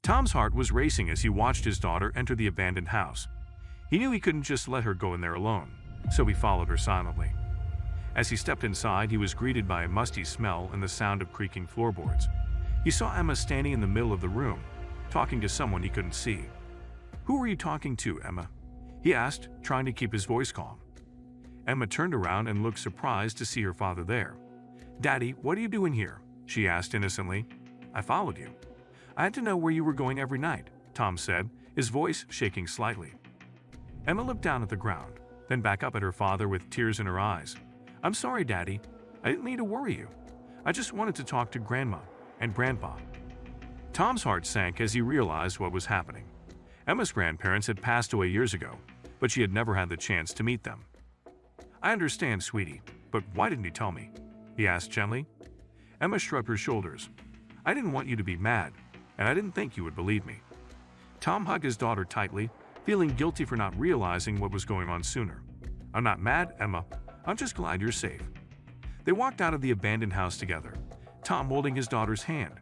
Tom's heart was racing as he watched his daughter enter the abandoned house. He knew he couldn't just let her go in there alone, so he followed her silently. As he stepped inside, he was greeted by a musty smell and the sound of creaking floorboards. He saw Emma standing in the middle of the room, talking to someone he couldn't see. "Who are you talking to, Emma?" he asked, trying to keep his voice calm. Emma turned around and looked surprised to see her father there. "Daddy, what are you doing here?" she asked innocently. "I followed you. I had to know where you were going every night," Tom said, his voice shaking slightly. Emma looked down at the ground, then back up at her father with tears in her eyes. "I'm sorry, Daddy. I didn't mean to worry you. I just wanted to talk to Grandma and Grandpa." Tom's heart sank as he realized what was happening. Emma's grandparents had passed away years ago, but she had never had the chance to meet them. "I understand, sweetie, but why didn't you tell me?" he asked gently. Emma shrugged her shoulders. "I didn't want you to be mad, and I didn't think you would believe me." Tom hugged his daughter tightly, feeling guilty for not realizing what was going on sooner. "I'm not mad, Emma. I'm just glad you're safe." They walked out of the abandoned house together, Tom holding his daughter's hand.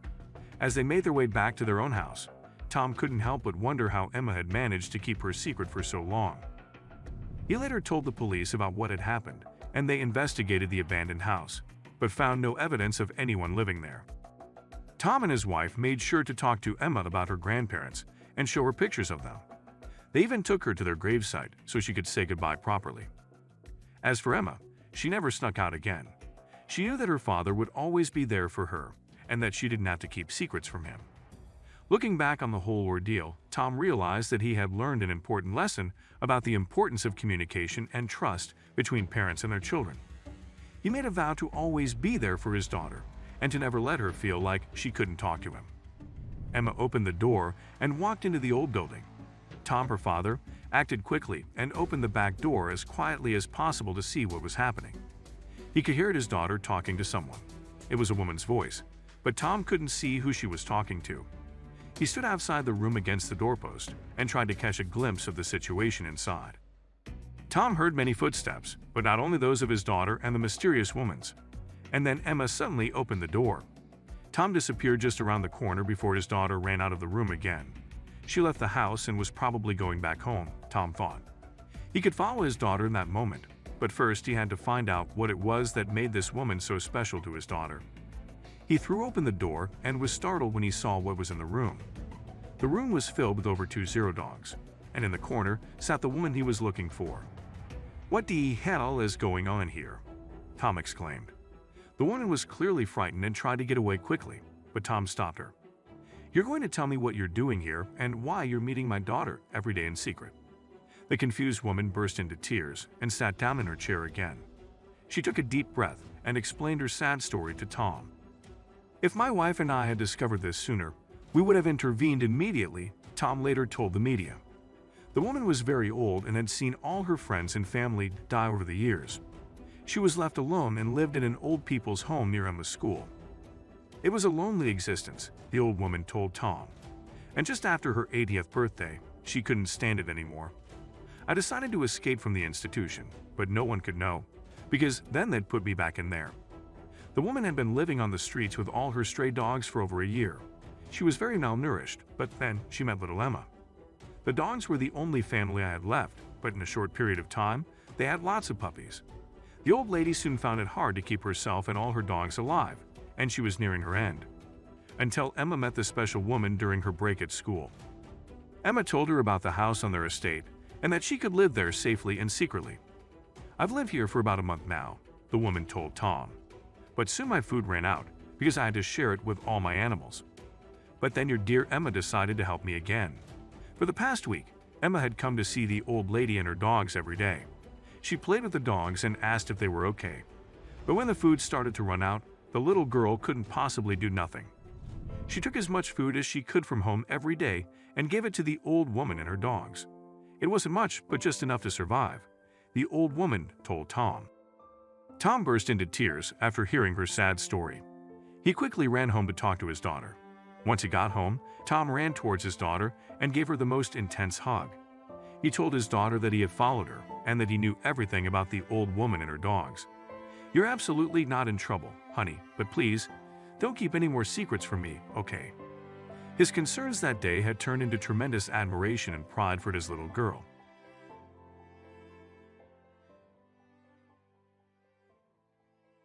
As they made their way back to their own house, Tom couldn't help but wonder how Emma had managed to keep her secret for so long. He later told the police about what had happened, and they investigated the abandoned house, but found no evidence of anyone living there. Tom and his wife made sure to talk to Emma about her grandparents and show her pictures of them. They even took her to their gravesite so she could say goodbye properly. As for Emma, she never snuck out again. She knew that her father would always be there for her and that she didn't have to keep secrets from him. Looking back on the whole ordeal, Tom realized that he had learned an important lesson about the importance of communication and trust between parents and their children. He made a vow to always be there for his daughter and to never let her feel like she couldn't talk to him. Emma opened the door and walked into the old building. Tom, her father, acted quickly and opened the back door as quietly as possible to see what was happening. He could hear his daughter talking to someone. It was a woman's voice, but Tom couldn't see who she was talking to. He stood outside the room against the doorpost and tried to catch a glimpse of the situation inside. Tom heard many footsteps, but not only those of his daughter and the mysterious woman's. And then Emma suddenly opened the door. Tom disappeared just around the corner before his daughter ran out of the room again. She left the house and was probably going back home, Tom thought. He could follow his daughter in that moment, but first he had to find out what it was that made this woman so special to his daughter. He threw open the door and was startled when he saw what was in the room. The room was filled with over 2 dogs, and in the corner sat the woman he was looking for. "What the hell is going on here?" Tom exclaimed. The woman was clearly frightened and tried to get away quickly, but Tom stopped her. "You're going to tell me what you're doing here and why you're meeting my daughter every day in secret." The confused woman burst into tears and sat down in her chair again. She took a deep breath and explained her sad story to Tom. "If my wife and I had discovered this sooner, we would have intervened immediately," Tom later told the media. The woman was very old and had seen all her friends and family die over the years. She was left alone and lived in an old people's home near Emma's school. It was a lonely existence, the old woman told Tom. And just after her 80th birthday, she couldn't stand it anymore. "I decided to escape from the institution, but no one could know, because then they'd put me back in there." The woman had been living on the streets with all her stray dogs for over a year. She was very malnourished, but then she met little Emma. "The dogs were the only family I had left, but in a short period of time, they had lots of puppies." The old lady soon found it hard to keep herself and all her dogs alive, and she was nearing her end. Until Emma met the special woman during her break at school. Emma told her about the house on their estate and that she could live there safely and secretly. "I've lived here for about a month now," the woman told Tom. "But soon my food ran out because I had to share it with all my animals. But then your dear Emma decided to help me again. For the past week, Emma had come to see the old lady and her dogs every day. She played with the dogs and asked if they were okay. But when the food started to run out, the little girl couldn't possibly do nothing. She took as much food as she could from home every day and gave it to the old woman and her dogs. It wasn't much, but just enough to survive," the old woman told Tom. Tom burst into tears after hearing her sad story. He quickly ran home to talk to his daughter. Once he got home, Tom ran towards his daughter and gave her the most intense hug. He told his daughter that he had followed her and that he knew everything about the old woman and her dogs. "You're absolutely not in trouble, honey, but please, don't keep any more secrets from me, okay?" His concerns that day had turned into tremendous admiration and pride for his little girl.